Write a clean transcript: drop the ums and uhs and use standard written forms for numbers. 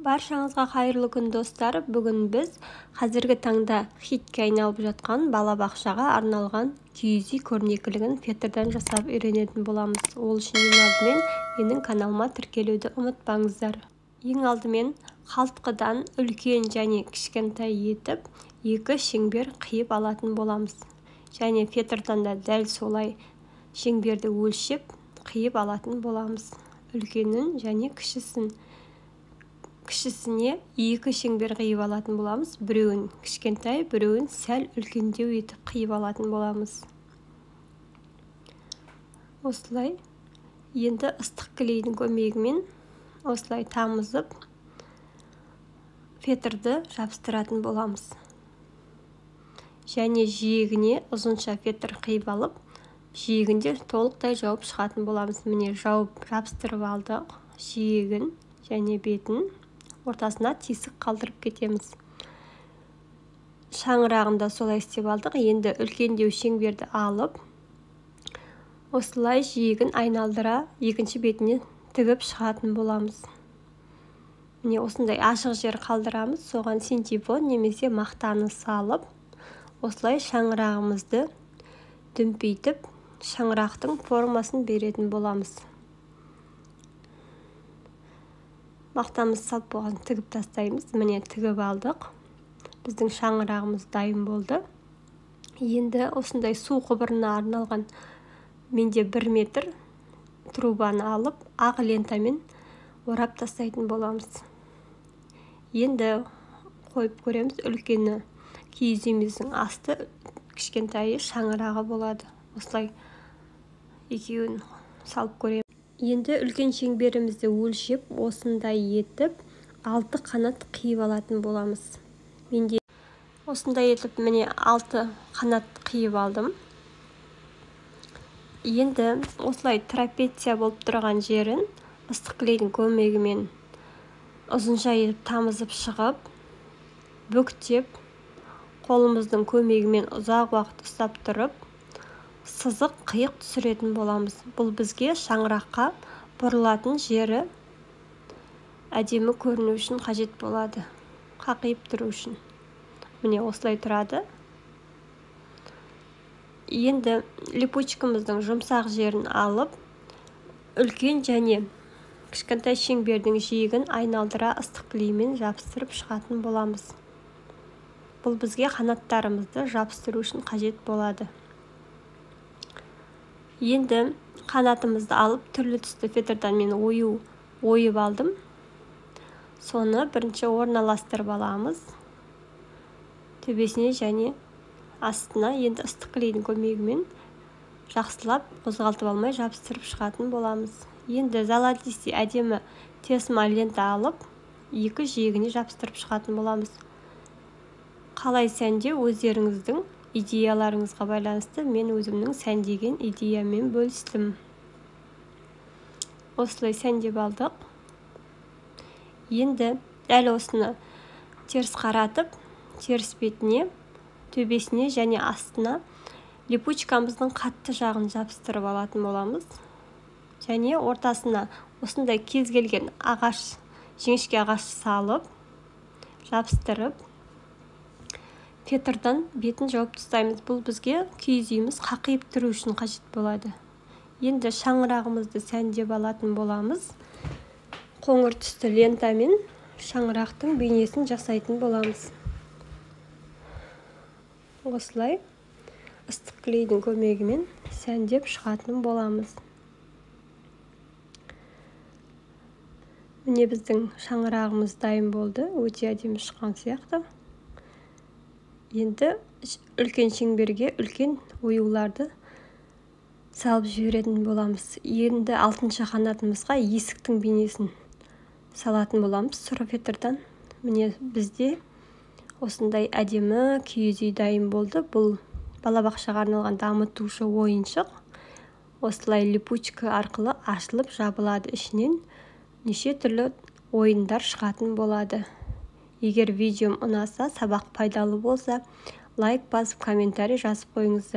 Баршаңызға қайырлы күн достар. Бүгін біз қазіргі таңда хитке айналып жатқан балабақшаға арналған киіз үй көрнекілігін фетрдан жасап үйренетін боламыз. Ол үшін ең алдымен менің каналыма тіркелуді ұмытпаңыздар. Ең алдымен қалтқыдан үлкен және кішкентай етіп екі шеңбер қиып алатын боламыз. Және фетрдан да дәл солай шеңберді өлшеп қиып алатын боламыз. Үлкенін және кішісіне екі шеңбер қиып алатын боламыз. Біреуін кішкентай, біреуін сәл үлкендеу етіп қиып алатын боламыз. Осылай енді ыстық клейдің көмегімен осылай тамызып фетрді жабыстыратын боламыз. Және жиегіне ұзынша фетр қиып алып, жиегінде толықтай жауып шығатын боламыз. Міне жауып жабыстырып алдық жиегін және бетін. Ортасына тесік қалдырып кетеміз. Шаңырағында солай істеп алдық. Енді үлкендеу шеңберді алып, осылай жиегін айналдыра екінші бетіне тігіп шығатын боламыз. Міне осындай ашық жер қалдырамыз. Соған синтепон немесе мақтаны салып, осылай шаңырағымызды дүмпейтіп, шаңырақтың формасын беретін боламыз. Мақтамыз салып болған тігіп тастаймыз. Міне тігіп алдық. Біздің шаңырағымыз дайын болды. Енді осындай су құбырына арналған менде 1 метр трубаны алып, ақ лентамен орап тастайтын боламыз. Енді қойып көреміз. Үлкені киіз үйіміздің асты, кішкентайы шаңырағы болады. Осылай екеуін салып көреміз. Енді үлкен шеңберімізді өлшеп, осындай етіп 6 қанат қиып алатын боламыз. Менде осындай етіп міне 6 қанат қиып алдым. Енді осылай трапеция болып тұрған жерін ыстық клейдің көмегімен ұзынша етіп тамызып шығып, бүктеп, қолымыздың көмегімен ұзақ уақыт ұстап тұрып, сызық қиық түсіретін боламыз. Бұл бізге шаңыраққа бұрылатын жері әдемі көріну үшін қажет болады. Қақиып тұру үшін. Міне осылай тұрады. Енді липучкамыздың жұмсақ жерін алып, үлкен және кішкентай шеңбердің жиегін айналдыра ыстық клеймен жабыстырып шығатын боламыз. Бұл бізге қанаттарымызды жабыстыру үшін қажет болады. Енді қанатымызды алып, түрлі түсті фетрдан мен ойып алдым. Соны бірінші орналастырып аламыз. Төбесіне және астына енді ыстық клейдің көмегімен жақсылап қозғалтып алмай жабыстырып шығатын боламыз. Енді золотистый әдемі тесма лента алып, екі жиегіне жабыстырып шығатын боламыз. Қалай сәндеу өздеріңіздің идеяларыңызға байланысты, мен өзімнің сәндеген идеямен бөлістім. Осылай сәндеп алдық. Енді дәл осыны теріс қаратып, теріс бетіне, төбесіне және астына липучкамыздың қатты жағын жабыстырып алатын боламыз. Және ортасына осындай кез келген ағаш, жіңішке ағаш салып, жабыстырып, фетрдан бетін жауып тастаймыз. Бұл бізге киіз үйіміз қақиып тұру үшін қажет болады. Енді шаңырағымызды сәндеп алатын боламыз. Қоңыр түсті лентамен шаңырақтың бейнесін жасайтын боламыз. Осылай ыстық клейдің көмегімен сәндеп шығатын боламыз. Міне біздің шаңырағымыз дайын болды. Өте әдемі шыққан сияқты. Енді үлкен шеңберге үлкен оюларды салып жіберетін боламыз. Енді 6-шы қанатымызға есіктің бейнесін салатын боламыз сұры фетрдан. Міне бізде осындай әдемі киіз үй дайын болды. Бұл балабақшаға арналған дамытушы ойыншық. Осылай липучка арқылы ашылып жабылады. Ішінен неше түрлі ойындар шығатын болады. Егер видеом ұнаса, сабақ пайдалы болса, лайк басып, комментарий жазып қойыңыздар.